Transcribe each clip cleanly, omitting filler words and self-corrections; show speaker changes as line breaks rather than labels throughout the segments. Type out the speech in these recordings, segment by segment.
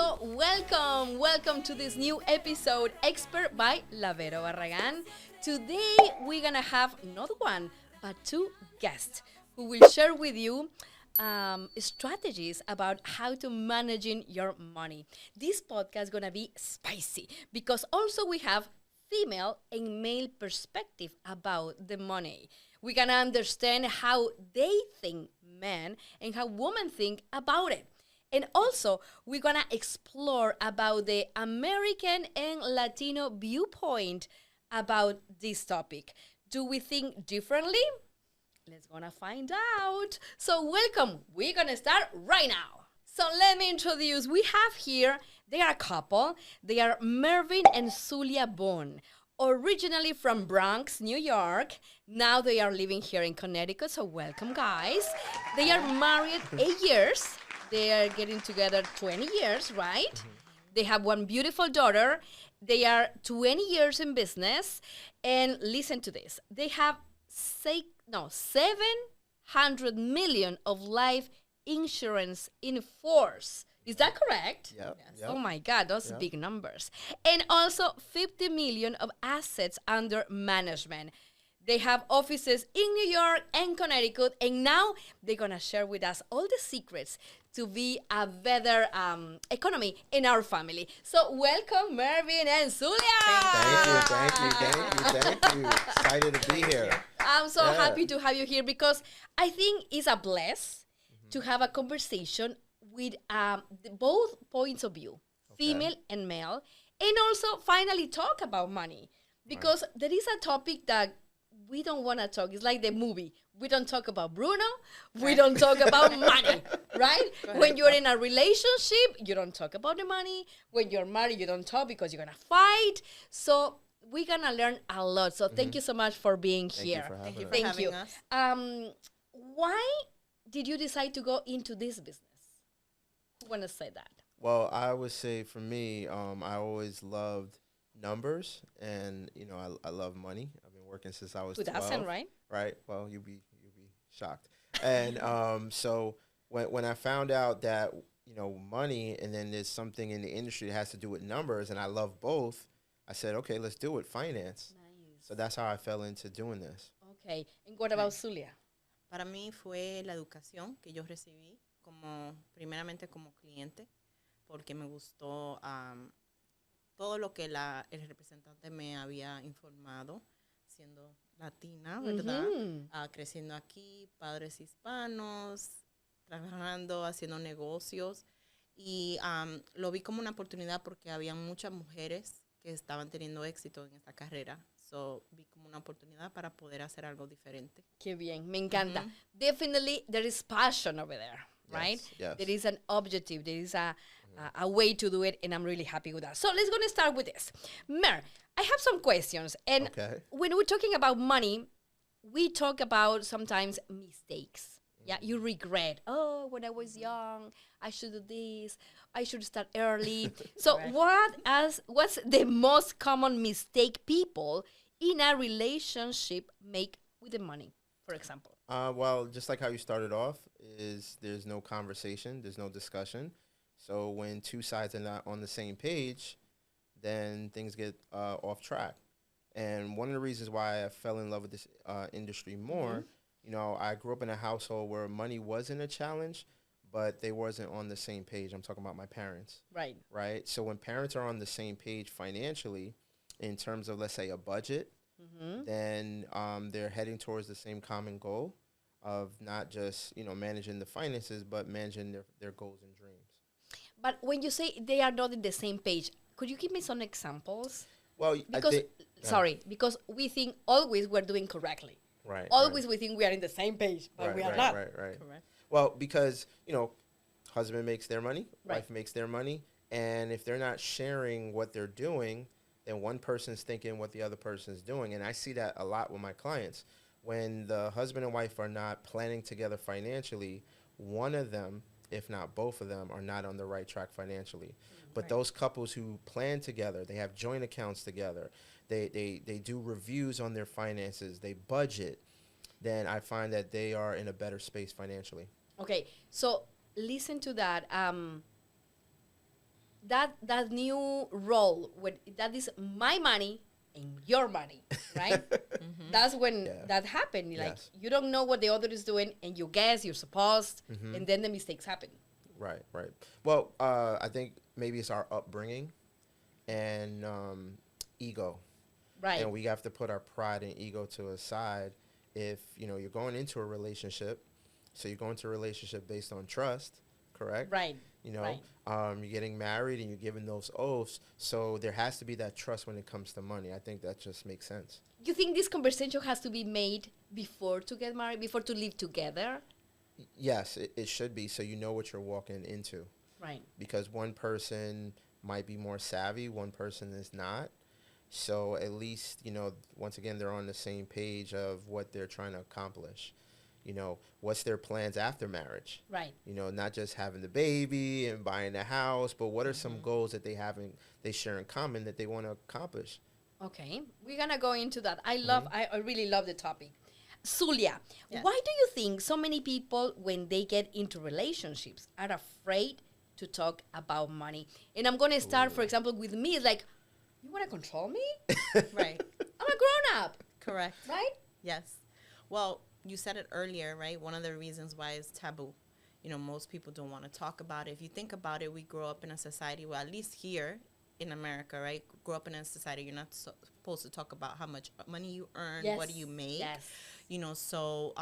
So welcome to this new episode, Expert by Lavero Barragan. Today we're gonna have not one, but two guests who will share with you strategies about how to managing your money. This podcast is gonna be spicy because also we have female and male perspective about the money. We're gonna understand how they think men and how women think about it. And also, we're gonna explore about the American and Latino viewpoint about this topic. Do we think differently? Let's gonna find out. So welcome. We're gonna start right now. So let me introduce. We have here, they are a couple. They are Mervyn and Zulia Boone. Originally from Bronx, New York. Now they are living here in Connecticut. So welcome, guys. They are married 8 years. They are getting together 20 years, right? Mm-hmm. They have one beautiful daughter. They are 20 years in business. And listen to this. They have 700 million of life insurance in force. Is that correct?
Yeah.
Yes. Yep. Oh my God, those big numbers. And also 50 million of assets under management. They have offices in New York and Connecticut, and now they're going to share with us all the secrets to be a better economy in our family. So welcome, Mervyn and Zulia.
Thank you. Excited to be here.
I'm so happy to have you here because I think it's a bless to have a conversation with both points of view, female and male, and also finally talk about money. Because there is a topic that we don't want to talk. It's like the movie. We don't talk about Bruno. We don't talk about money, right? When you're in a relationship, you don't talk about the money. When you're married, you don't talk because you're going to fight. So we're going to learn a lot. So thank you so much for being here.
Thank you for having us.
Why did you decide to go into this business? Who want to say that?
Well, I would say for me, I always loved numbers, and I love money. I've been working since I was
2000,
12.
right?
Right. Well, you'll be shocked. And so when I found out that money, and then there's something in the industry that has to do with numbers, and I love both, I said, okay, let's do it. Finance.
Nice.
So that's how I fell into doing this.
Okay. And what about Zulia?
Para mí fue la educación que yo recibí primeramente como cliente, porque me gustó todo lo que el representante me había informado, siendo latina, ¿verdad? Creciendo aquí, padres hispanos, trabajando, haciendo negocios. Y lo vi como una oportunidad porque había muchas mujeres que estaban teniendo éxito en esta carrera. So, vi como una oportunidad para poder hacer algo diferente.
Qué bien, me encanta. Definitely there is passion over there, right?
Yes.
There is an objective, there is a way to do it, and I'm really happy with that. So let's go and start with this. Mer, I have some questions. And when we're talking about money, we talk about sometimes mistakes. Yeah, you regret. Oh, when I was young, I should do this. I should start early. So what's the most common mistake people in a relationship make with the money, for example?
Well, just like how you started off, is there's no conversation, there's no discussion. So when two sides are not on the same page, then things get off track. And one of the reasons why I fell in love with this industry more, I grew up in a household where money wasn't a challenge, but they wasn't on the same page. I'm talking about my parents.
Right.
Right? So when parents are on the same page financially, in terms of, let's say, a budget, then they're heading towards the same common goal of not just, managing the finances, but managing their goals and dreams.
But when you say they are not in the same page, could you give me some examples?
Well,
because we think always we're doing correctly.
Right.
Always we think we are in the same page, but we are not.
Right.
Correct.
Well, because, husband makes their money, wife makes their money, and if they're not sharing what they're doing, then one person's thinking what the other person's doing. And I see that a lot with my clients. When the husband and wife are not planning together financially, one of them, if not both of them, are not on the right track financially. But those couples who plan together, they have joint accounts together, they do reviews on their finances, they budget, then I find that they are in a better space financially.
Okay, so listen to that. that new role when that is my money and your money, right? That's when that happened. Like
Yes.
you don't know what the other is doing, and you guess you're supposed, and then the mistakes happen.
Right, right. Well, I think maybe it's our upbringing and ego.
Right.
And we have to put our pride and ego to a side. If, you're going into a relationship, so you're going to a relationship based on trust, correct?
Right. Right.
You're getting married and you're giving those oaths. So there has to be that trust when it comes to money. I think that just makes sense.
You think this conversation has to be made before to get married, before to live together?
Yes, it should be, so you know what you're walking into.
Right.
Because one person might be more savvy, one person is not. So at least, once again, they're on the same page of what they're trying to accomplish. What's their plans after marriage?
Right.
Not just having the baby and buying a house, but what are some goals that they share in common that they want to accomplish?
Okay, we're gonna go into that. I really love the topic. Zulia,
Yes.
why do you think so many people, when they get into relationships, are afraid to talk about money? And I'm gonna start, for example, with me. It's like, you wanna control me?
Right.
I'm a grown up,
Correct.
right?
Yes. Well, you said it earlier, right? One of the reasons why it's taboo. Most people don't want to talk about it. If you think about it, we grow up in a society, well, at least here in America, right? Grow up in a society, you're not supposed to talk about how much money you earn, what do you make.
Yes.
So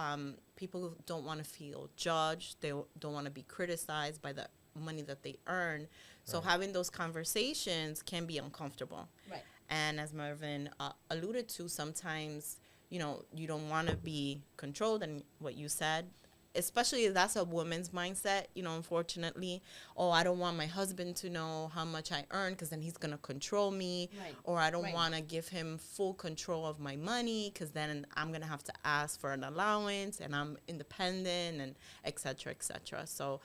people don't want to feel judged. They don't want to be criticized by the money that they earn. So having those conversations can be uncomfortable.
Right.
And as Mervyn alluded to, sometimes, you don't want to be controlled, and what you said, especially if that's a woman's mindset, unfortunately, I don't want my husband to know how much I earn because then he's going to control me.
Right.
Or I don't
Right.
want to give him full control of my money because then I'm going to have to ask for an allowance and I'm independent and et cetera, et cetera. So,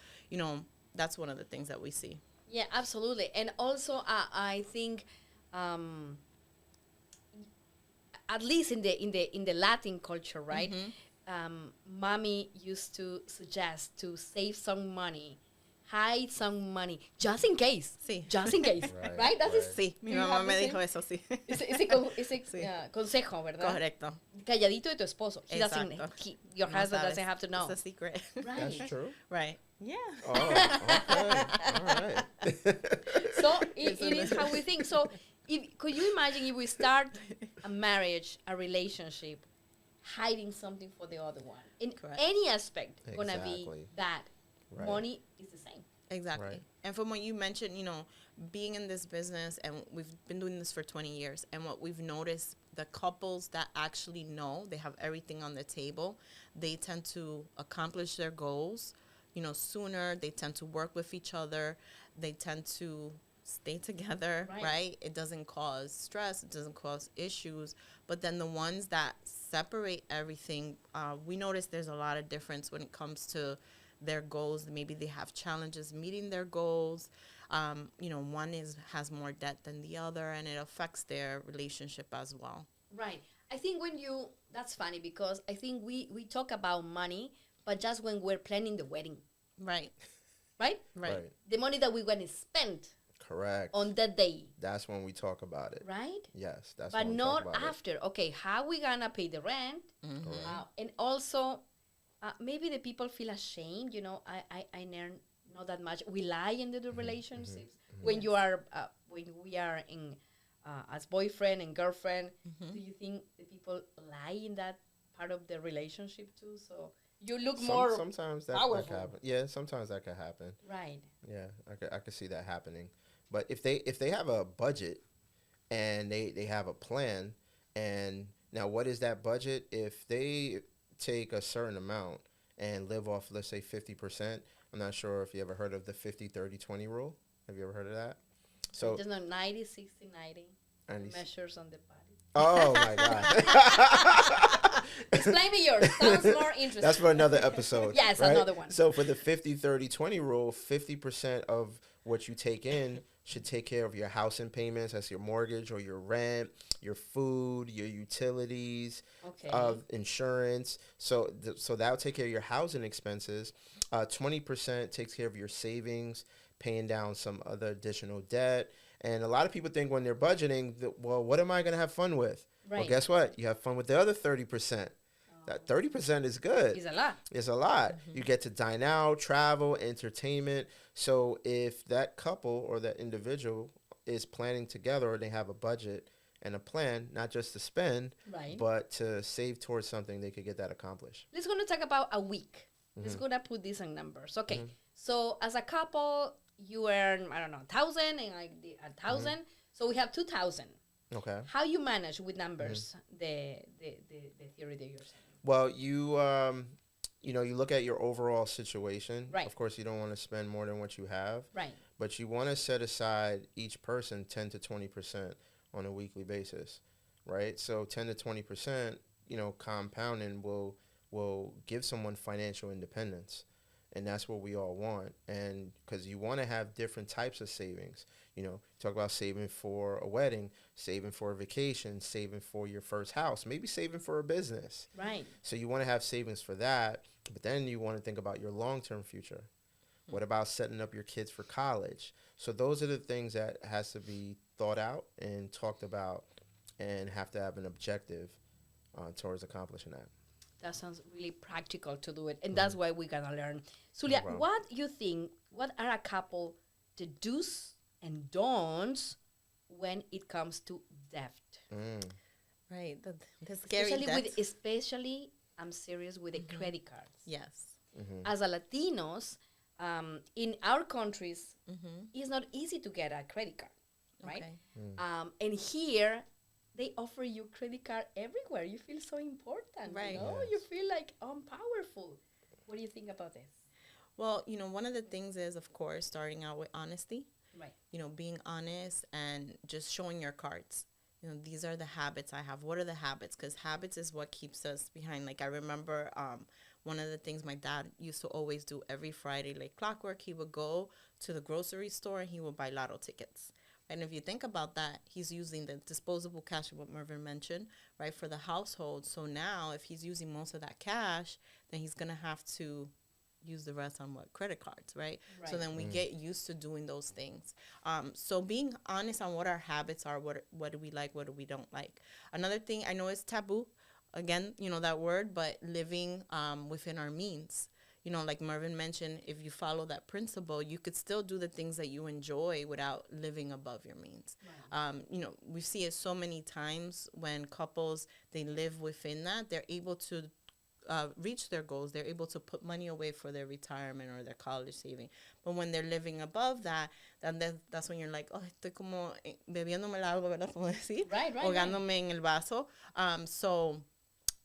that's one of the things that we see.
Yeah, absolutely. And also, I think, at least in the Latin culture, right? Mommy used to suggest to save some money, hide some money, just in case.
Sí.
Just in case,
Right,
right? That is
Sí, mi
you
mamá
have
me
the
dijo eso, sí.
ese
Sí.
consejo, ¿verdad?
Correcto.
Calladito de tu esposo.
Exacto.
Your
No
husband
sabes.
doesn't have to know.
It's a secret.
Right.
That's true.
Right. Yeah.
Oh, okay. All right.
So it is how we think. So could you imagine if we start a marriage, a relationship, hiding something for the other one? In
Correct.
any aspect, gonna be
Exactly.
that.
Right.
Money is the same.
Exactly.
Right.
And from what you mentioned, being in this business, and we've been doing this for 20 years, and what we've noticed, the couples that actually know they have everything on the table, they tend to accomplish their goals, sooner. They tend to work with each other. They tend to stay together, right? It doesn't cause stress. It doesn't cause issues. But then the ones that separate everything, we notice there's a lot of difference when it comes to their goals. Maybe they have challenges meeting their goals. One has more debt than the other, and it affects their relationship as well.
Right. I think that's funny because I think we talk about money, but just when we're planning the wedding,
Right.
right?
Right.
The money that we're going to spend
Correct.
on that day,
That's when we talk about it.
right?
Yes, that's
But
when we
not
talk about
after. Okay, how we going to pay the rent? And also, maybe the people feel ashamed. I earn not that much. We lie in the relationships. When you are, when we are in, as boyfriend and girlfriend, do you think the people lie in that part of the relationship too? So you look more
sometimes that
powerful.
can happen. Yeah, sometimes that can happen.
Right.
Yeah, I could see that happening. But if they have a budget and they have a plan, and now what is that budget? If they take a certain amount and live off, let's say 50%, I'm not sure if you ever heard of the 50-30-20 rule. Have you ever heard of that? So
Just not 90, 60, 90
90.
measures on the body.
Oh my God.
Explain me yours. Sounds more interesting.
That's for another episode.
Yes,
right?
another one.
So for the 50-30-20 rule, 50% of what you take in should take care of your housing payments. That's your mortgage or your rent, your food, your utilities,
Okay.
insurance. So that'll take care of your housing expenses. 20% takes care of your savings, paying down some other additional debt. And a lot of people think when they're budgeting, that, well, what am I going to have fun with? Well,
Right.
guess what? You have fun with the other 30%. That 30% is good.
It's a lot.
It's a lot. You get to dine out, travel, entertainment. So if that couple or that individual is planning together, or they have a budget and a plan, not just to spend,
Right.
but to save towards something, they could get that accomplished.
Let's gonna talk about a week. Let's gonna put this in numbers. Okay. So as a couple, you earn, I don't know, 1,000 and I did 1,000. So we have 2,000.
Okay.
How you manage with numbers the theory that you're saying?
Well, you you look at your overall situation.
Right.
Of course, you don't want to spend more than what you have,
Right.
but you want to set aside each person 10 to 20% on a weekly basis, right? So 10 to 20%, compounding will give someone financial independence. And that's what we all want. And because you want to have different types of savings. Talk about saving for a wedding, saving for a vacation, saving for your first house, maybe saving for a business.
Right.
So you want to have savings for that, but then you want to think about your long-term future. What about setting up your kids for college? So those are the things that has to be thought out and talked about, and have to have an objective towards accomplishing that.
That sounds really practical to do it. And that's why we gotta learn. Zulia,
problem.
what are a couple the do's and don'ts when it comes to debt?
Right. The scary
Especially
debt.
especially, I'm serious with the credit cards.
Yes.
As a Latinos, in our countries, it's not easy to get a credit card, right?
Okay.
And here, they offer you credit card everywhere. You feel so important,
Right.
You feel like I'm powerful. What do you think about this?
Well, one of the things is, of course, starting out with honesty.
Right.
Being honest and just showing your cards. These are the habits I have. What are the habits? Because habits is what keeps us behind. Like, I remember one of the things my dad used to always do every Friday, like clockwork, he would go to the grocery store and he would buy lotto tickets. And if you think about that, he's using the disposable cash, what Mervyn mentioned, right, for the household. So now if he's using most of that cash, then he's going to have to use the rest on credit cards, right? So then we get used to doing those things. So being honest on what our habits are, what do we like, what do we don't like. Another thing, I know it's taboo, again, that word, but living within our means. Like Mervyn mentioned, if you follow that principle, you could still do the things that you enjoy without living above your means. Right. We see it so many times when couples, they live within that, they're able to reach their goals. They're able to put money away for their retirement or their college saving. But when they're living above that, that's when you're like, oh, estoy como bebiéndome el agua, ¿verdad? Como decir,
Right.
ahogándome en el vaso. So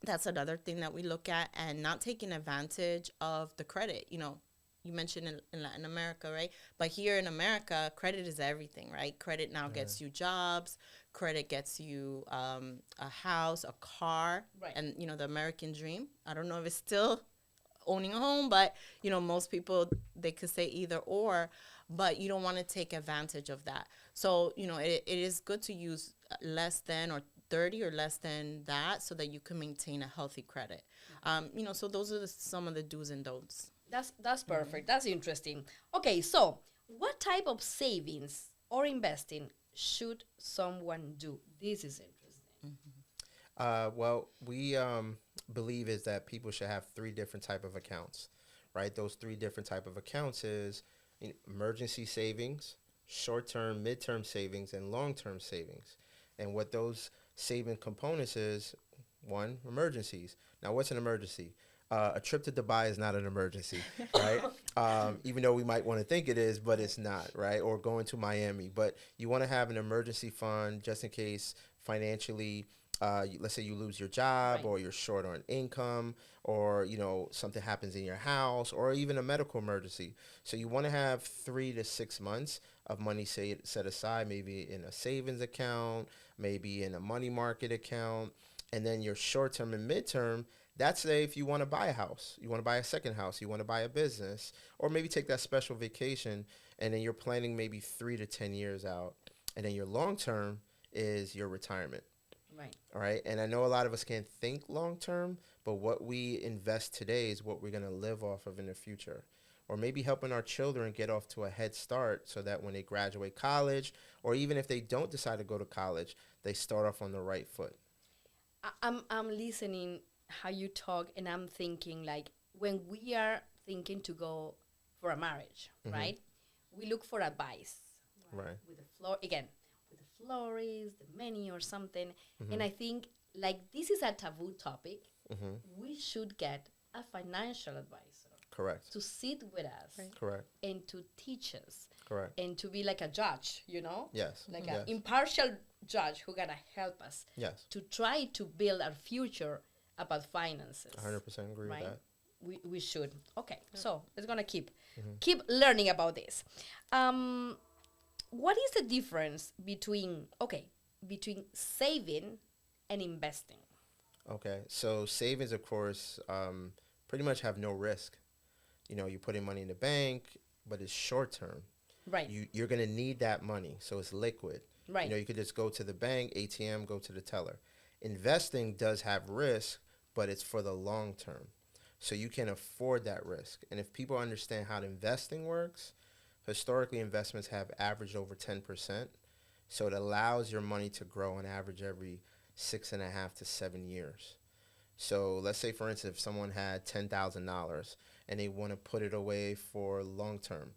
that's another thing that we look at, and not taking advantage of the credit. You mentioned in Latin America, right? But here in America, credit is everything, right? Credit now gets you jobs. Credit gets you a house, a car,
Right.
and, the American dream. I don't know if it's still owning a home, but, most people, they could say either or, but you don't want to take advantage of that. So, it is good to use less than or 30 or less than that so that you can maintain a healthy credit. So those are some of the do's and don'ts.
That's perfect. That's interesting. Okay, so what type of savings or investing should someone do? This is interesting.
Well, we believe is that people should have 3 different type of accounts, right? Those 3 different type of accounts is emergency savings, short-term, mid-term savings, and long-term savings. And what those saving components is, 1, emergencies. Now, what's an emergency? A trip to Dubai is not an emergency, right? Even though we might want to think it is, but it's not, right? Or going to Miami. But you want to have an emergency fund just in case financially, let's say you lose your job,
Right.
or you're short on income, or, something happens in your house, or even a medical emergency. So you want to have 3 to 6 months of money set aside, maybe in a savings account, maybe in a money market account. And then your short-term and mid-term, that's if you want to buy a house, you want to buy a second house, you want to buy a business, or maybe take that special vacation, and then you're planning maybe 3 to 10 years out. And then your long-term is your retirement.
Right.
All right. And I know a lot of us can't think long-term, but what we invest today is what we're going to live off of in the future. or maybe helping our children get off to a head start so that when they graduate college, or even if they don't decide to go to college, they start off on the right foot.
I'm listening how you talk, and I'm thinking like when we are thinking to go for a marriage, right? We look for advice,
Right.
With the with the florist, the menu or something. And I think like this is a taboo topic. We should get a financial advisor
Correct.
to sit with us
Correct.
and to teach us
Correct.
and to be like a judge,
Yes.
like
Yes.
an impartial judge who gonna help us
Yes.
to try to build our future about finances.
100% agree
right?
with that.
We should. Okay, so let's gonna keep learning about this. What is the difference between saving and investing?
Okay. So savings, of course, pretty much have no risk. You put in money in the bank, but it's short term.
Right.
You're going to need that money, so it's liquid.
Right.
You could just go to the bank, ATM, go to the teller. Investing does have risk, but it's for the long term. So you can afford that risk. And if people understand how investing works, historically investments have averaged over 10%. So it allows your money to grow on average every 6.5 to 7 years. So let's say, for instance, if someone had $10,000 and they want to put it away for long term,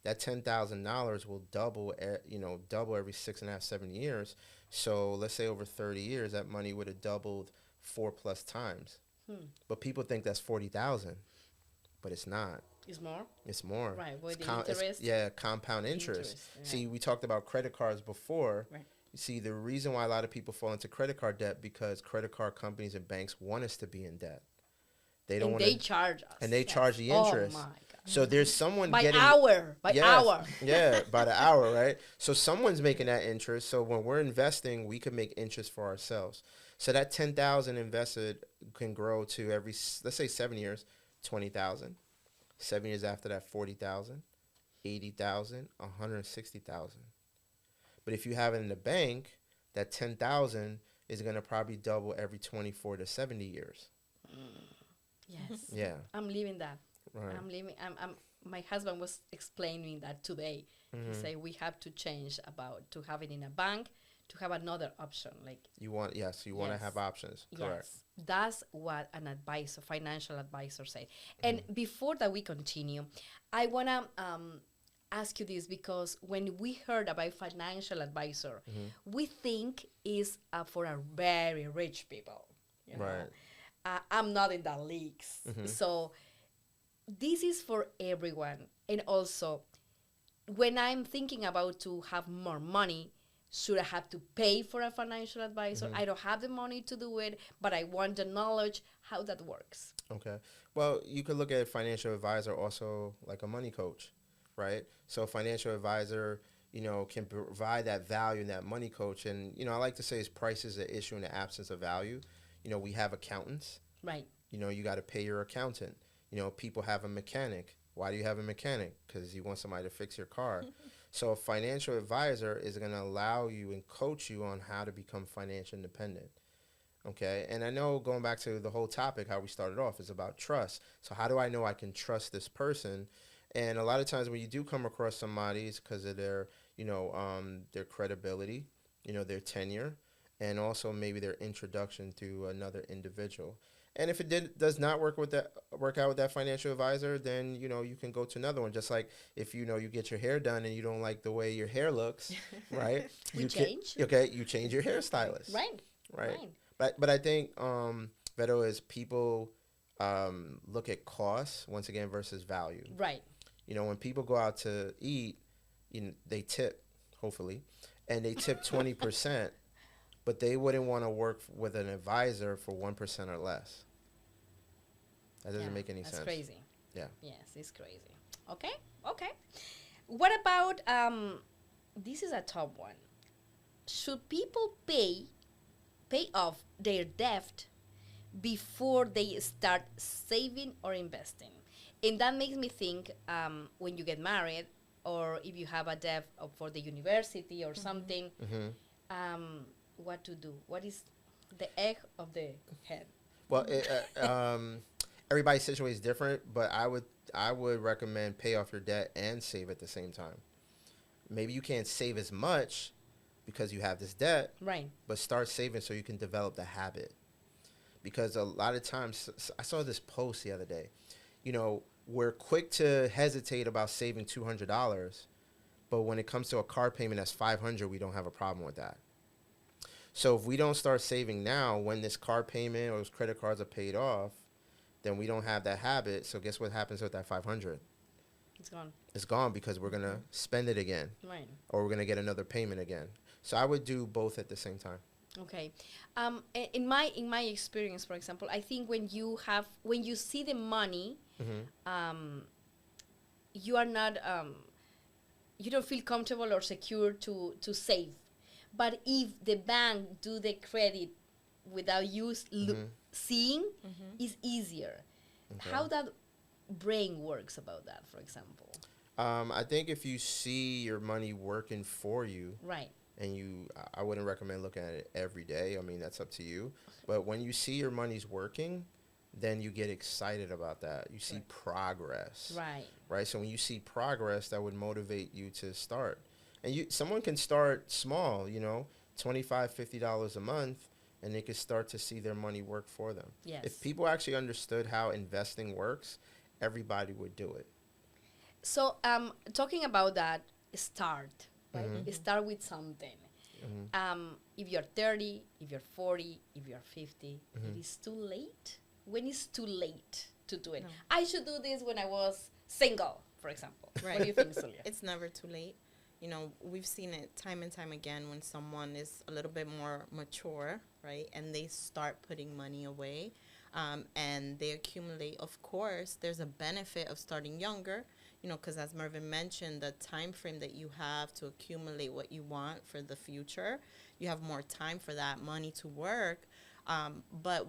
that $10,000 will double, double every 6.5, 7 years. So let's say over 30 years, that money would have doubled 4+ times. But people think that's 40,000, but it's not.
It's more.
It's more.
Right. With
It's
the interest.
compound interest.
Right.
See, we talked about credit cards before.
Right.
You see, the reason why a lot of people fall into credit card debt because credit card companies and banks want us to be in debt. They don't want
They charge us.
and they charge the interest.
Oh my God.
So there's someone
By
getting
hour.
Yeah, by the hour, right? So someone's making that interest. So when we're investing, we can make interest for ourselves. So that 10,000 invested can grow to let's say 7 years, 20,000. 7 years after that, 40,000, 80,000, 160,000. But if you have it in the bank, that 10,000 is going to probably double every 24 to 70 years.
Yes.
Yeah.
I'm leaving that.
Right.
My husband was explaining that today. He said we have to change to have it in a bank, to have another option. Like
You want to have options. Correct.
yes, that's what an advisor, financial advisor said. And before that we continue, I wanna ask you this because when we heard about financial advisor, we think is for a very rich people. You know?
Right.
I'm not in the leagues, so this is for everyone. And also, when I'm thinking about to have more money, should I have to pay for a financial advisor? I don't have the money to do it, but I want the knowledge how that works.
Okay. Well, you could look at a financial advisor also like a money coach, right? So a financial advisor, can provide that value and that money coach. And, I like to say is price is an issue in the absence of value. We have accountants.
Right.
You got to pay your accountant. People have a mechanic. Why do you have a mechanic? Because you want somebody to fix your car. So a financial advisor is going to allow you and coach you on how to become financially independent. Okay. And I know going back to the whole topic, how we started off is about trust. So how do I know I can trust this person? And a lot of times when you do come across somebody, it's because of their credibility, their tenure, and also maybe their introduction to another individual. And if it does not work out with that financial advisor, then you can go to another one. Just like if you get your hair done and you don't like the way your hair looks, right?
You change
your hairstylist,
right.
But I think Vero is people look at costs once again versus value.
Right.
When people go out to eat, they tip, hopefully, and they tip 20%. But they wouldn't want to work with an advisor for 1% or less. That doesn't make any sense.
That's crazy.
Yeah.
Yes, it's crazy. Okay. What about this is a top one. Should people pay off their debt before they start saving or investing? And that makes me think when you get married or if you have a debt for the university or something, what to do? What is the egg of the head?
Well, everybody's situation is different, but I I would recommend pay off your debt and save at the same time. Maybe you can't save as much because you have this debt,
Right.
but start saving so you can develop the habit. Because a lot of times, I saw this post the other day. You know, we're quick to hesitate about saving $200, but when it comes to a car payment that's $500, we don't have a problem with that. So if we don't start saving now, when this car payment or those credit cards are paid off, then we don't have that habit. So guess what happens with that 500?
It's gone.
It's gone because we're going to spend it again,
Right.
or we're going to get another payment again. So I would do both at the same time.
Okay. In my experience, for example, I think when you see the money, you are not you don't feel comfortable or secure to save. But if the bank do the credit without you seeing, it's easier.
Okay.
How that brain works about that, for example.
I think if you see your money working for you,
Right.
and I wouldn't recommend looking at it every day. I mean, that's up to you. But when you see your money's working, then you get excited about that. You see progress.
Right.
Right? So when you see progress, that would motivate you to start. And someone can start small, $25, $50 a month, and they can start to see their money work for them.
Yes.
If people actually understood how investing works, everybody would do it.
So, talking about that, start. Right? Start with something. If you're 30, if you're 40, if you're 50, it is too late. When is too late to do it?
No.
I should do this when I was single, for example.
Right.
What do you think, Zulia?
It's never too late. We've seen it time and time again when someone is a little bit more mature, right, and they start putting money away, and they accumulate. Of course, there's a benefit of starting younger, because as Mervyn mentioned, the time frame that you have to accumulate what you want for the future, you have more time for that money to work. But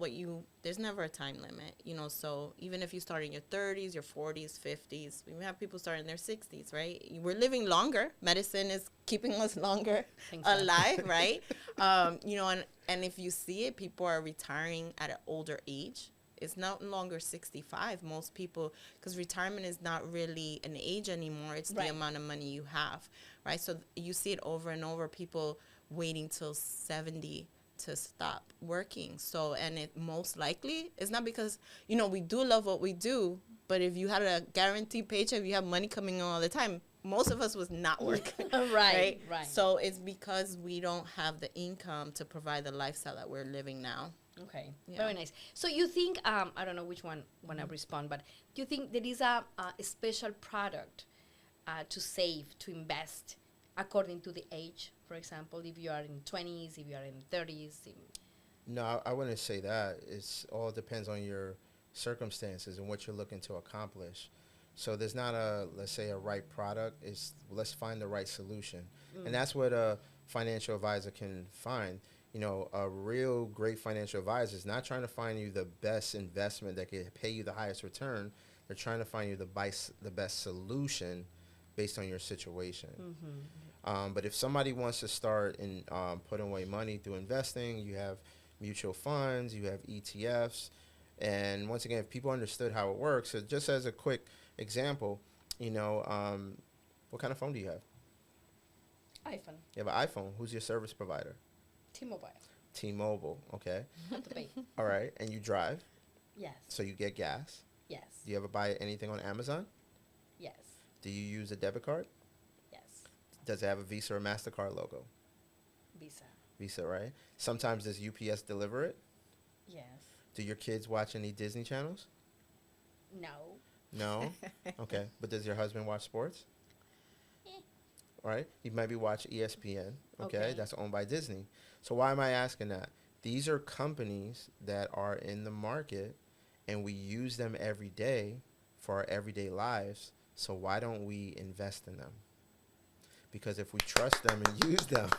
there's never a time limit, so even if you start in your 30s, your 40s, 50s, we have people starting in their 60s, right? We're living longer. Medicine is keeping us longer alive, right? And if you see it, people are retiring at an older age. It's no longer 65. Most people, because retirement is not really an age anymore. It's the amount of money you have, right? So you see it over and over, people waiting till 70 to stop working. So, and it most likely is not because, we do love what we do, but if you had a guaranteed paycheck, if you have money coming in all the time, most of us was not working.
Right.
So it's because we don't have the income to provide the lifestyle that we're living now.
Okay,
Yeah.
very nice. So you think, I don't know which one want to respond, but do you think there is a special product to save, to invest, according to the age? For example, if you are in 20s, if you are in 30s.
No, I wouldn't say that. It's all depends on your circumstances and what you're looking to accomplish. So there's not let's say, a right product. Let's find the right solution. And that's what a financial advisor can find. A real great financial advisor is not trying to find you the best investment that can pay you the highest return. They're trying to find you the best solution based on your situation. But if somebody wants to start and putting away money through investing, you have mutual funds, you have ETFs. And once again, if people understood how it works, so just as a quick example, what kind of phone do you have?
iPhone.
You have an iPhone. Who's your service provider?
T-Mobile.
T-Mobile, okay.
Have to pay.
All right. And you drive,
Yes.
so you get gas.
Yes.
Do you ever buy anything on Amazon?
Yes.
Do you use a debit card?
Yes.
Does it have a Visa or MasterCard logo?
Visa.
Visa, right? Sometimes does UPS deliver it?
Yes.
Do your kids watch any Disney channels?
No.
No? Okay. But does your husband watch sports?
Eh.
Right? He maybe watch ESPN. Okay?
Okay.
That's owned by Disney. So why am I asking that? These are companies that are in the market, and we use them every day for our everyday lives. So why don't we invest in them? Because if we trust them and use them.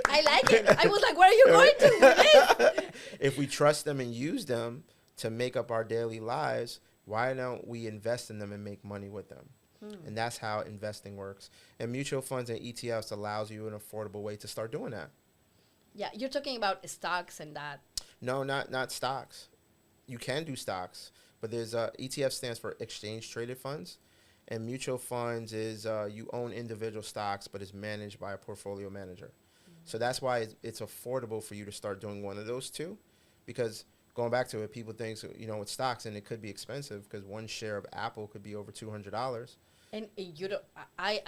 I like it. I was like, where are you going to with this?
If we trust them and use them to make up our daily lives, why don't we invest in them and make money with them? And that's how investing works. And mutual funds and ETFs allows you an affordable way to start doing that.
Yeah, you're talking about stocks and that.
No, not stocks. You can do stocks, But there's ETF stands for exchange traded funds, and mutual funds is you own individual stocks, but it's managed by a portfolio manager. So that's why it's affordable for you to start doing one of those two, because going back to it, people think, with stocks, and it could be expensive because one share of Apple could be over $200.
And you don't. I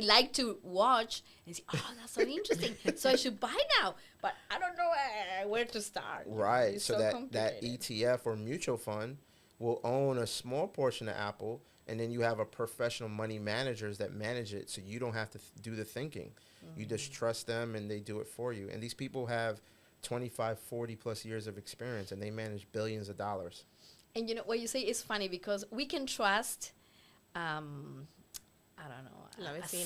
like to watch and see. Oh, that's so interesting. So I should buy now, but I don't know where to start.
Right.
It's
So that
complicated.
ETF or mutual fund will own a small portion of Apple, and then you have a professional money managers that manage it, so you don't have to do the thinking. You just trust them, and they do it for you. And these people have 25, 40 plus years of experience, and they manage billions of dollars.
And what you say is funny because we can trust, I don't know,
La
a
vecina.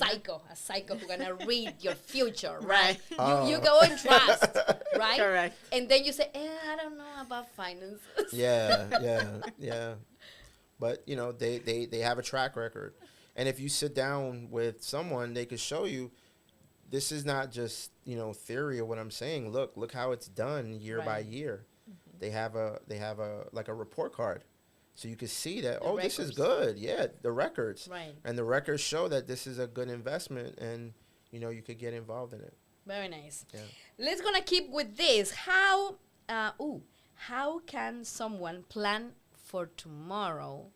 psycho who's gonna read your future, right?
Right.
You go and trust, right?
Correct.
And then you say, I don't know about finances.
Yeah. But, they have a track record. And if you sit down with someone, they could show you this is not just, theory of what I'm saying. Look how it's done year by
Right.
year. They have a like a report card. So you can see that,
The
this is
records.
good. Yeah, the records.
Right.
And the records show that this is a good investment, and, you could get involved in it.
Very nice.
Yeah.
Let's gonna keep with this. How can someone plan for tomorrow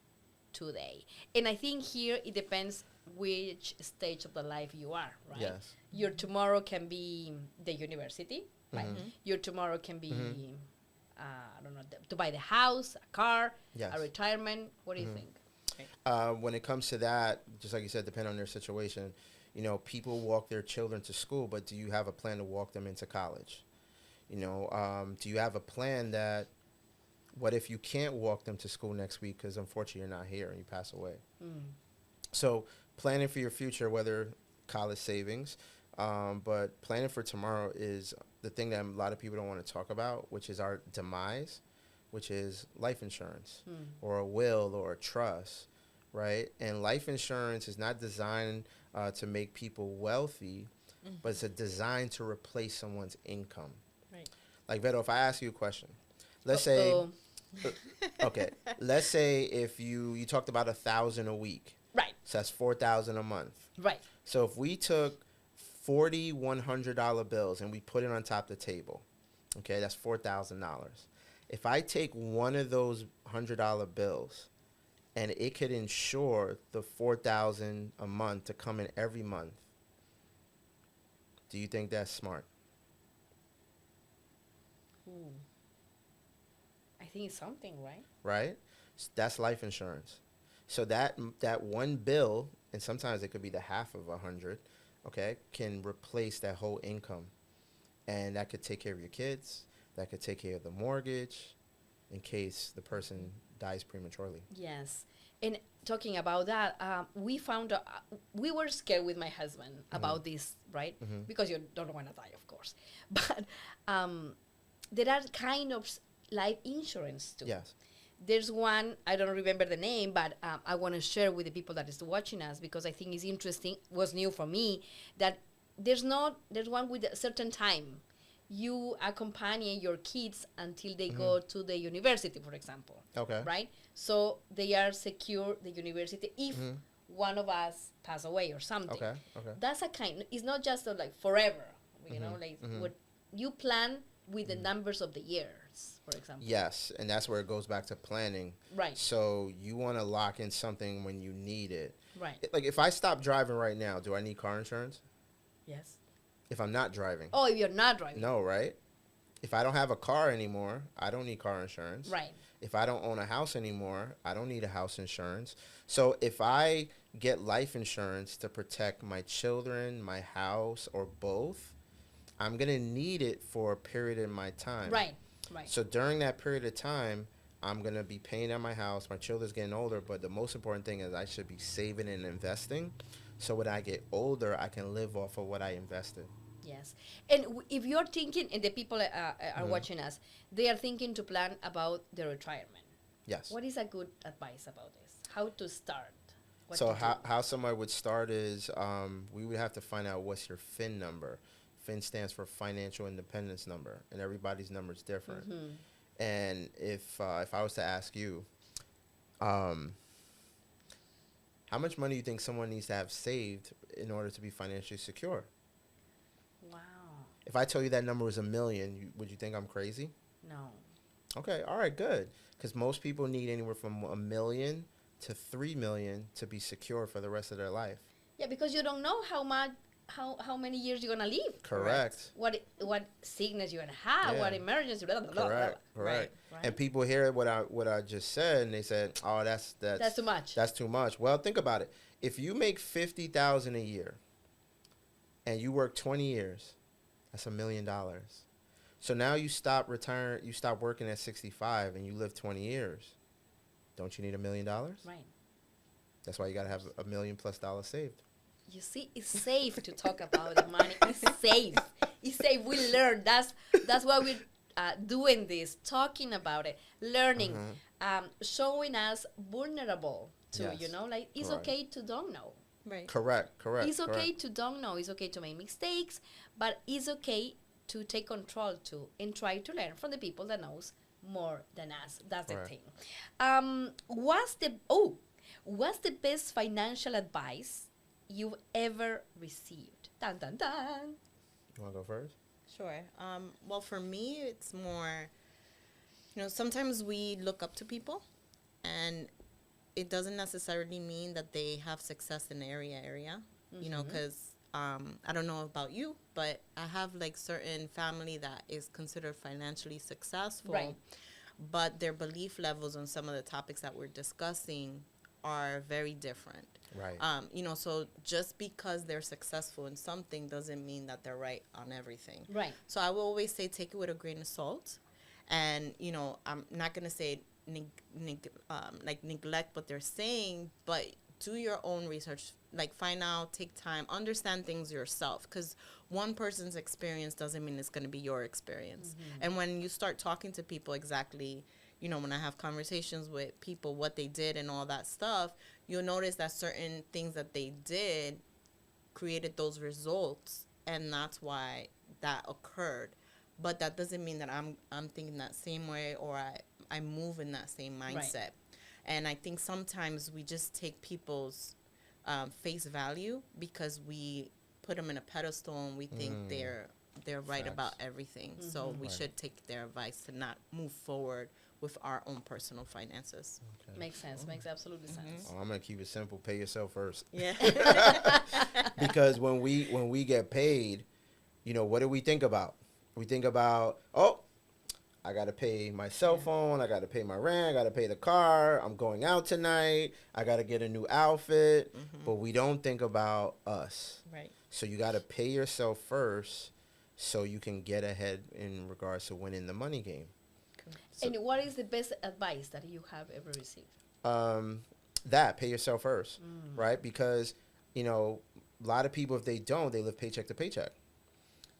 today? And I think here it depends which stage of the life you are, right?
Yes.
Your tomorrow can be the university, right? Your tomorrow can be, I don't know, to buy the house, a car,
Yes.
a retirement. What do you think?
When it comes to that, just like you said, depending on their situation, people walk their children to school, but do you have a plan to walk them into college? Do you have a plan that, what if you can't walk them to school next week because unfortunately you're not here and you pass away? So planning for your future, whether college savings, but planning for tomorrow is the thing that a lot of people don't want to talk about, which is our demise, which is life insurance or a will or a trust, right? And life insurance is not designed to make people wealthy, but it's designed to replace someone's income.
Right.
Like, Vedo, if I ask you a question, let's say, okay, let's say if you talked about 1,000 a week,
Right,
so that's 4,000 a month.
right.
So if we took 40 $100 bills and we put it on top of the table, okay, that's $4,000. If I take one of those $100 bills and it could insure the 4,000 a month to come in every month, do you think that's smart?
I think it's something, right?
Right? That's life insurance. So that one bill, and sometimes it could be the half of 100, okay, can replace that whole income. And that could take care of your kids. That could take care of the mortgage in case the person dies prematurely.
Yes. And talking about that, we found we were scared with my husband about this, right? Because you don't want to die, of course. But there are kind of life insurance too.
Yes.
There's one, I don't remember the name, but I want to share with the people that is watching us because I think it's interesting, was new for me, that there's one with a certain time. You accompany your kids until they go to the university, for example.
Okay.
Right? So they are secure the university if one of us pass away or something.
Okay. Okay.
That's a kind, it's not just like forever, what you plan with the numbers of the years, for example.
Yes, and that's where it goes back to planning.
Right.
So you want to lock in something when you need it.
Right.
Like if I stop driving right now, do I need car insurance?
Yes.
If I'm not driving?
Oh, if you're not driving.
No, right? If I don't have a car anymore, I don't need car insurance.
Right.
If I don't own a house anymore, I don't need a house insurance. So if I get life insurance to protect my children, my house, or both, I'm going to need it for a period in my time.
Right. Right.
So during that period of time, I'm going to be paying at my house. My children's getting older, but the most important thing is I should be saving and investing. So when I get older, I can live off of what I invested.
Yes. And if you're thinking, and the people are watching us, they are thinking to plan about their retirement.
Yes.
What is a good advice about this? How to start? What
So
to do?
how somebody would start is we would have to find out what's your FIN number. FIN stands for Financial Independence Number, and everybody's number is different. And if I was to ask you, how much money do you think someone needs to have saved in order to be financially secure?
Wow.
If I told you that number was $1 million, would you think I'm crazy?
No.
Okay, all right, good. Because most people need anywhere from $1 million to $3 million to be secure for the rest of their life.
Yeah, because you don't know how many years you're gonna live.
Correct.
What sickness you're gonna have,
Yeah.
what emergency, blah, blah, blah, blah,
Correct.
blah.
Correct.
Right.
And people hear what I just said, and they said, "Oh, that's
That's too much.
That's too much." Well, think about it. If you make $50,000 a year, and you work 20 years, that's $1 million. So now you stop working at 65, and you live 20 years. Don't you need $1 million?
Right.
That's why you gotta have $1 million plus saved.
You see, it's safe to talk about the money. It's safe. It's safe. We learn. That's why we're doing this, talking about it, learning, showing us vulnerable to,
Yes.
like it's
Correct.
okay to don't know.
Right.
Correct.
It's okay
correct.
to don't know. It's okay to make mistakes, but it's okay to take control too and try to learn from the people that knows more than us. That's
Correct.
the thing. What's the best financial advice you've ever received? Dun dun dun.
You want to go first?
Sure. Well, for me, it's more, sometimes we look up to people, and it doesn't necessarily mean that they have success in the area, because I don't know about you, but I have like certain family that is considered financially successful,
Right.
but their belief levels on some of the topics that we're discussing are very different.
Right.
So just because they're successful in something doesn't mean that they're right on everything.
Right.
So I will always say take it with a grain of salt. And, I'm not going to say neglect what they're saying, but do your own research. Like find out, take time, understand things yourself. Because one person's experience doesn't mean it's going to be your experience.
Mm-hmm.
And when you start talking to people exactly, when I have conversations with people, what they did and all that stuff, you'll notice that certain things that they did created those results, and that's why that occurred. But that doesn't mean that I'm thinking that same way, or I move in that same mindset.
Right.
And I think sometimes we just take people's face value because we put them in a pedestal and we think they're right
Facts.
about everything. So we should take their advice to not move forward with our own personal finances.
Okay.
Makes sense. Makes absolutely sense.
Oh, I'm gonna keep it simple. Pay yourself first.
Yeah.
Because when we get paid, what do we think about? We think about, I got to pay my cell phone, I got to pay my rent, I got to pay the car, I'm going out tonight, I got to get a new outfit, but we don't think about us.
Right.
So you got to pay yourself first so you can get ahead in regards to winning the money game. So,
And what is the best advice that you have ever received?
pay yourself first, right? Because, a lot of people, if they don't, they live paycheck to paycheck.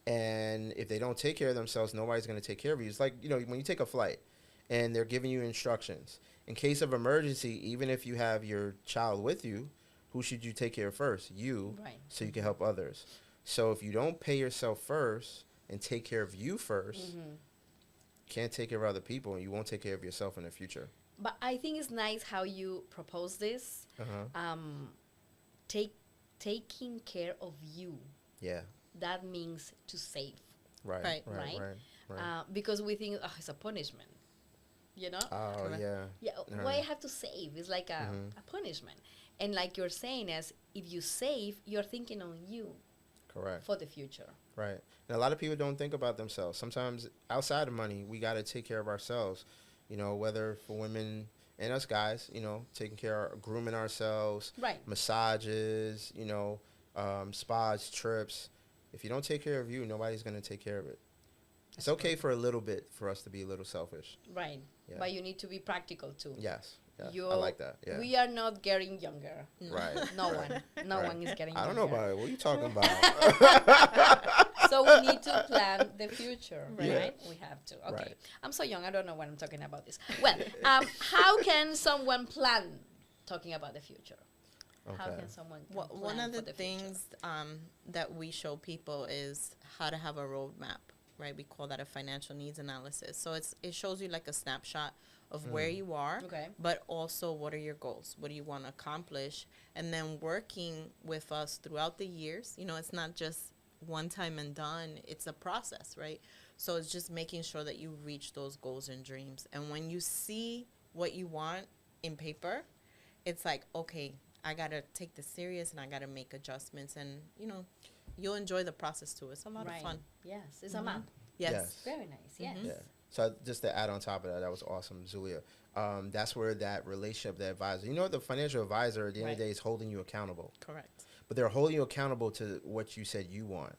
And if they don't take care of themselves, nobody's going to take care of you. It's like, when you take a flight and they're giving you instructions. In case of emergency, even if you have your child with you, who should you take care of first? You,
Right.
so you can help others. So if you don't pay yourself first and take care of you first, you can't take care of other people, and you won't take care of yourself in the future.
But I think it's nice how you propose this.
Uh-huh.
Taking care of you.
Yeah.
That means to save.
Right.
Right.
Right?
Right.
Because we think, it's a punishment.
Oh,
Correct.
yeah.
Yeah,
Right.
why have to save? It's like a punishment. And like you're saying, as if you save, you're thinking on you
Correct.
for the future.
Right. And a lot of people don't think about themselves. Sometimes outside of money, we got to take care of ourselves, whether for women and us guys, taking care of grooming ourselves,
Right.
massages, spas, trips. If you don't take care of you, nobody's going to take care of it. It's okay for a little bit for us to be a little selfish.
Right.
Yeah.
But you need to be practical too.
Yes. I like that. Yeah.
We are not getting younger.
Right.
No
right.
one. No
Right.
one is getting
I don't
younger.
know about it. What are you talking about?
So we need to plan the future, right?
Yeah.
We have to. Okay.
Right.
I'm so young. I don't know what I'm talking about this. Well, how can someone plan talking about the future? How
Okay.
can someone
One
plan
of
for
the
future?
things that we show people is how to have a roadmap right? We call that a financial needs analysis. So it shows you like a snapshot of where you are,
Okay.
but also what are your goals? What do you want to accomplish? And then working with us throughout the years. You know, it's not just one time and done. It's a process, right? So it's just making sure that you reach those goals and dreams. And when you see what you want in paper, it's like, okay, I got to take this serious and I got to make adjustments. And, you know, you'll enjoy the process too. It's a lot of fun.
Yes, it's a map.
Yes.
Very nice, yes.
Yeah. So just to add on top of that, that was awesome, Zulia. That's where that relationship, the advisor, you know, the financial advisor at the end of the day is holding you accountable.
Correct.
But they're holding you accountable to what you said you want.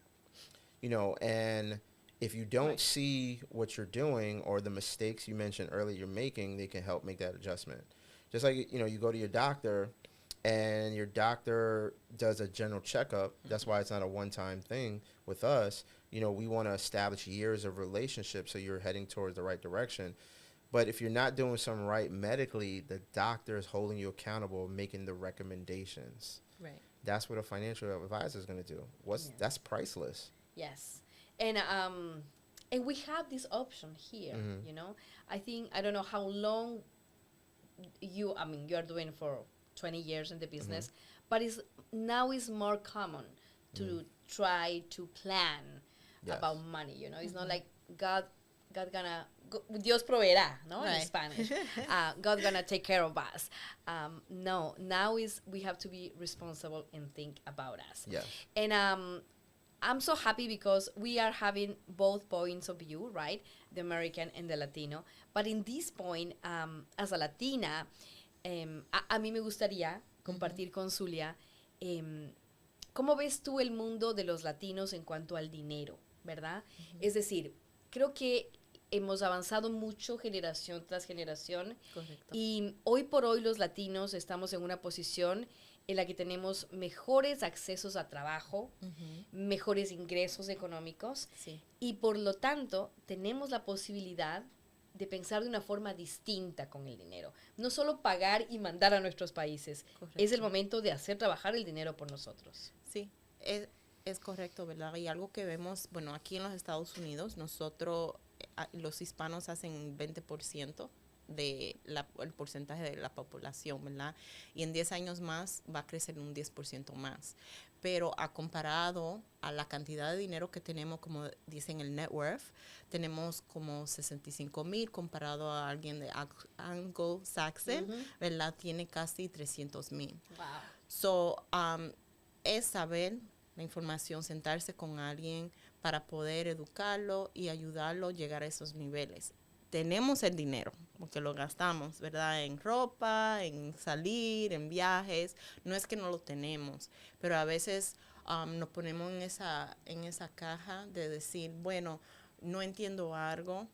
You know, and if you don't see what you're doing or the mistakes you mentioned earlier you're making, they can help make that adjustment. Just like, you know, you go to your doctor and your doctor does a general checkup. That's why it's not a one-time thing with us. You know, we want to establish years of relationship so you're heading towards the right direction. But if you're not doing something right medically, the doctor is holding you accountable, making the recommendations.
Right.
That's what a financial advisor is going to do. That's priceless.
Yes. And we have this option here, you know. I don't know how long you are doing for 20 years in the business, but now it's more common to try to plan about money, you know. It's not like God gonna, Dios proveerá, no, in Spanish. God gonna take care of us. No, now we have to be responsible and think about us.
Yes.
And I'm so happy because we are having both points of view, right? The American and the Latino. But in this point, as a Latina, a mí me gustaría compartir con Zulia, ¿cómo ves tú el mundo de los latinos en cuanto al dinero, verdad? Es decir, creo que hemos avanzado mucho generación tras generación.
Correcto.
Y hoy por hoy los latinos estamos en una posición en la que tenemos mejores accesos a trabajo, mejores ingresos económicos, y por lo tanto tenemos la posibilidad de pensar de una forma distinta con el dinero. No solo pagar y mandar a nuestros países.
Correcto.
Es el momento de hacer trabajar el dinero por nosotros.
Sí, es correcto, ¿verdad? Y algo que vemos, bueno, aquí en los Estados Unidos, nosotros, los hispanos hacen 20% el porcentaje de la población, ¿verdad? Y en 10 años más va a crecer un 10% más. Pero comparado a la cantidad de dinero que tenemos, como dicen el net worth, tenemos como 65,000 comparado a alguien de Anglo-Saxon, ¿verdad? Tiene casi 300,000.
Wow.
So, es saber la información, sentarse con alguien para poder educarlo y ayudarlo a llegar a esos niveles. Tenemos el dinero, porque lo gastamos, ¿verdad? En ropa, en salir, en viajes. No es que no lo tenemos, pero a veces nos ponemos en esa caja de decir, bueno, no entiendo algo,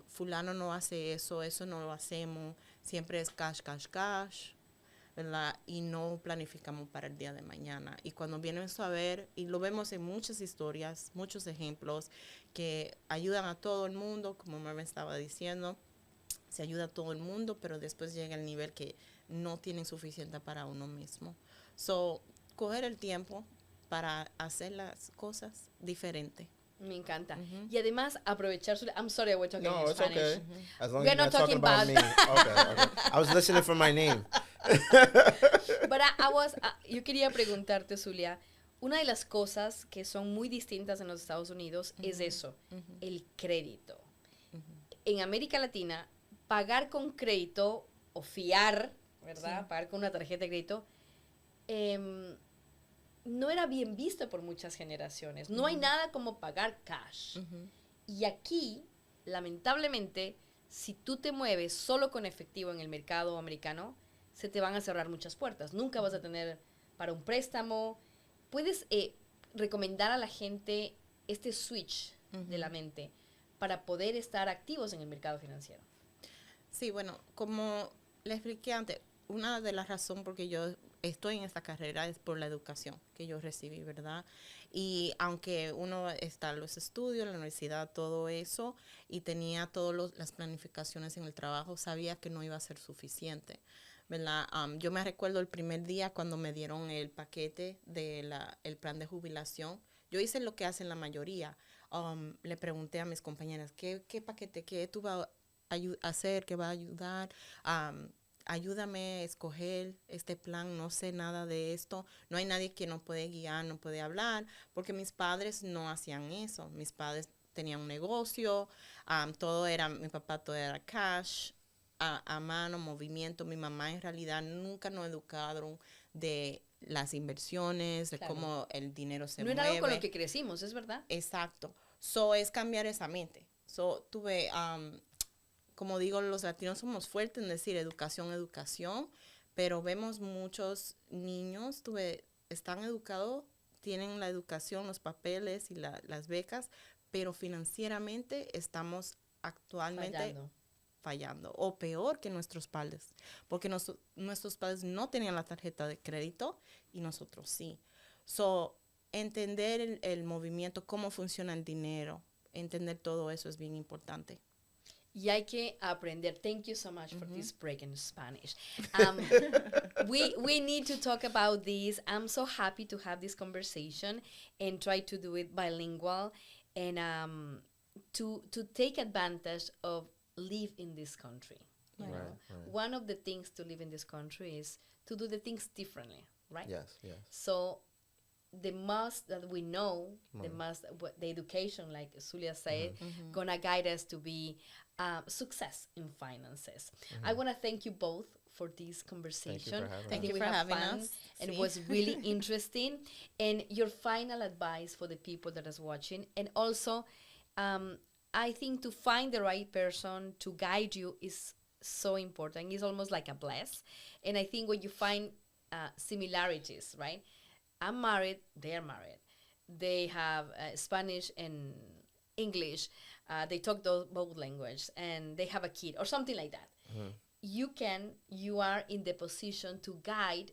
fulano no hace eso no lo hacemos, siempre es cash, cash, cash, ¿verdad? Y no planificamos para el día de mañana. Y cuando vienen a ver, y lo vemos en muchas historias, muchos ejemplos, que ayudan a todo el mundo, como Mervyn estaba diciendo, se ayuda a todo el mundo, pero después llega el nivel que no tienen suficiente para uno mismo. So, coger el tiempo para hacer las cosas diferentes.
Me encanta. Y además aprovechar su... I'm sorry, we're talking in
it's
Spanish.
okay. As long
We're
as you're
not
not talking about
talking
me. Okay. I was listening for my name.
But yo quería preguntarte, Zulia, una de las cosas que son muy distintas en los Estados Unidos es eso, el crédito. En América Latina, pagar con crédito o fiar, ¿verdad? Pagar con una tarjeta de crédito, no era bien visto por muchas generaciones. No hay nada como pagar cash. Y aquí, lamentablemente, si tú te mueves solo con efectivo en el mercado americano, se te van a cerrar muchas puertas. Nunca vas a tener para un préstamo. ¿Puedes recomendar a la gente este switch de la mente para poder estar activos en el mercado financiero?
Sí, bueno, como le expliqué antes, una de las razones por que yo estoy en esta carrera es por la educación que yo recibí, ¿verdad? Y aunque uno está en los estudios, la universidad, todo eso, y tenía todas las planificaciones en el trabajo, sabía que no iba a ser suficiente, ¿verdad? Yo me recuerdo el primer día cuando me dieron el paquete del plan de jubilación. Yo hice lo que hacen la mayoría. Le pregunté a mis compañeras, ¿qué paquete, qué tú vas a hacer, qué va a ayudar? Ayúdame a escoger este plan, no sé nada de esto. No hay nadie que nos puede guiar, no puede hablar, porque mis padres no hacían eso. Mis padres tenían un negocio, mi papá todo era cash, a mano, movimiento. Mi mamá en realidad nunca nos educaron de las inversiones, de
Claro.
cómo el dinero se
No
mueve.
era algo con lo que crecimos, es verdad.
Exacto. So, es cambiar esa mente. So, tuve, como digo, los latinos somos fuertes en decir educación, educación, pero vemos muchos niños, están educados, tienen la educación, los papeles y las becas, pero financieramente estamos actualmente fallando, o peor que nuestros padres, porque nuestros padres no tenían la tarjeta de crédito y nosotros sí. So, entender el movimiento, cómo funciona el dinero, entender todo eso es bien importante.
Y hay que aprender. Thank you so much for this break in Spanish. We need to talk about this. I'm so happy to have this conversation and try to do it bilingual and to take advantage of live in this country. You know?
Right.
One of the things to live in this country is to do the things differently, right?
Yes.
So the most that we know, the education, like Zulia said, gonna guide us to be success in finances. I want to thank you both for this conversation.
Thank you for having us.
And it was really interesting. And your final advice for the people that is watching, and also, I think to find the right person to guide you is so important. It's almost like a bless. And I think when you find similarities, right? I'm married, they're married. They have Spanish and English. They talk both languages, and they have a kid or something like that. You are in the position to guide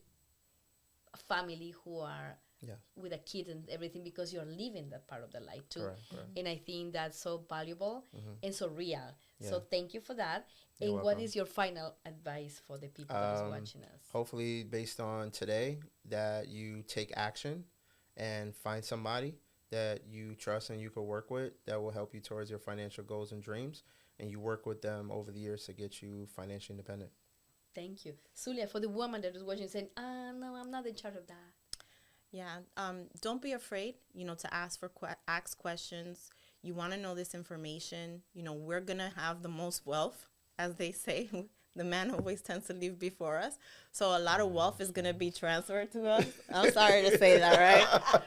a family who are with a kid and everything, because you're living that part of their life too.
Correct.
And I think that's so valuable and so real.
Yeah.
So thank you for that.
You're
and what
welcome.
is your final advice for the people that is watching us?
Hopefully, based on today, that you take action and find somebody that you trust and you can work with that will help you towards your financial goals and dreams, and you work with them over the years to get you financially independent.
Thank you. Zulia, for the woman that is watching saying, no, I'm not in charge of that.
Yeah, don't be afraid, to ask questions. You want to know this information. We're going to have the most wealth, as they say. The man always tends to leave before us. So a lot of wealth is going to be transferred to us. I'm sorry to say that, right?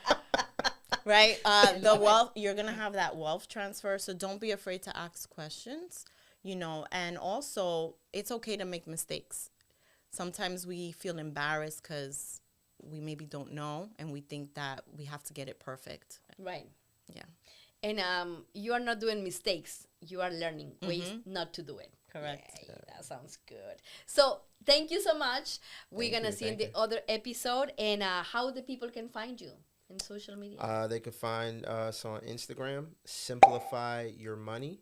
Right? The wealth, you're going to have that wealth transfer. So don't be afraid to ask questions, and also it's okay to make mistakes. Sometimes we feel embarrassed because we maybe don't know, and we think that we have to get it perfect.
Right.
Yeah.
And you are not doing mistakes. You are learning ways not to do it.
Correct.
Yay, that sounds good. So thank you so much. We're going to see in the other episode. And how the people can find you in social media.
They can find us on Instagram, Simplify Your Money.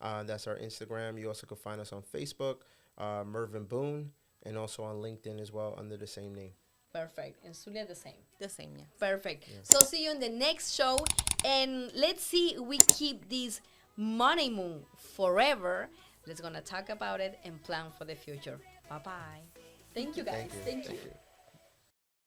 That's our Instagram. You also can find us on Facebook, Mervyn Boone, and also on LinkedIn as well under the same name.
Perfect. And Zulia the same.
The same, yeah.
Perfect. Yeah. So see you in the next show. And let's see if we keep this money moon forever. Let's going to talk about it and plan for the future. Bye-bye. Thank you, guys. Thank you.